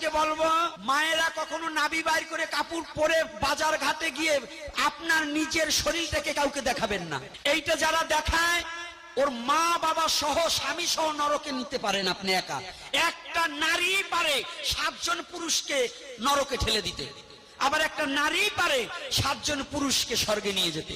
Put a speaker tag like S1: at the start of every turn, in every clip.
S1: আজকে বলবো, মায়েরা কখনো নাভি বাইর করে কাপড় পরে বাজার ঘাটে গিয়ে আপনার নিজের শরীরটাকে কাউকে দেখাবেন না। এইটা যারা দেখায় ওর মা বাবা সহ স্বামী সহ নরকে নিতে পারেন আপনি একা। একটা নারী পারে 7 জন পুরুষকে নরকে ঠেলে দিতে, আবার একটা নারী পারে 7 জন পুরুষকে স্বর্গে নিয়ে যেতে।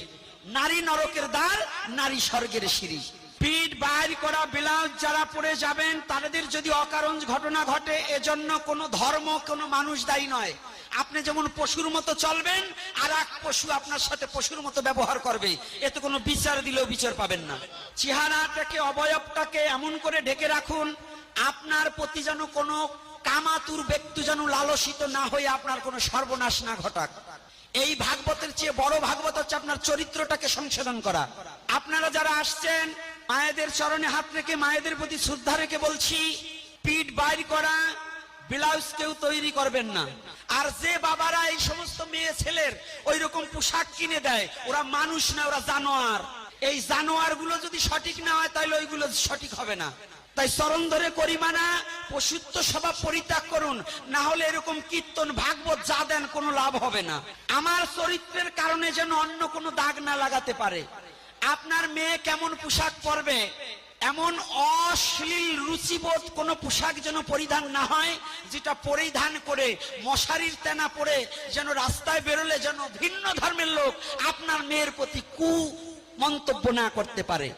S1: নারী নরকের দ্বার, নারী স্বর্গের সিঁড়ি। পিঠ বাইর করা ব্লাউজ যারা পরে যাবেন তাদের যদি অকারণ ঘটনা ঘটে, এজন্য কোনো ধর্ম কোনো মানুষ দায়ী নয়। আপনি যেমন পশুর মতো চলবেন, আর এক পশু আপনার সাথে পশুর মতো ব্যবহার করবে, এতে কোনো বিচার দিলেও বিচার পাবেন না। চেহারাটাকে অবয়বটাকে এমন করে ঢেকে রাখুন আপনার প্রতি যেন কোনো কামাতুর ব্যক্তি যেন লালসিত না হয়ে আপনার কোনো সর্বনাশ না ঘটাক। এই ভাগবতের চেয়ে বড় ভাগবত হচ্ছে আপনার চরিত্রটাকে সংশোধন করা। আপনারা যারা আসছেন মায়েদের চরণে হাত রেখে মায়েদের প্রতি শ্রদ্ধা রেখে বলছি, পিঠ বাইর করা ব্লাউজ কেউ তৈরি করবেন না। আর যে বাবারা এই সমস্ত মেয়ে ছেলের ওই রকম পোশাক কিনে দেয়, ওরা মানুষ না, ওরা জানোয়ার। এই জানোয়ার গুলো যদি সঠিক না হয় তাহলে ওইগুলো সঠিক হবে না। তাই চরণ ধরে করিমানা পশুত্ব স্বভাব পরিত্যাগ করুন, না হলে এরকম কীর্তন ভাগবত যা দেন কোনো লাভ হবে না। আমার চরিত্রের কারণে যেন অন্য কোনো দাগ না লাগাতে পারে। আপনার মেয়ে কেমন পোশাক পরবে, এমন অশ্লীল রুচিবোধ কোন পোশাক যেন পরিধান না হয়, যেটা পরিধান করে মশারির তেনা পরে যেন রাস্তায় বেরোলে যেন ভিন্ন ধর্মের লোক আপনার মেয়ের প্রতি কু মন্তব্য না করতে পারে।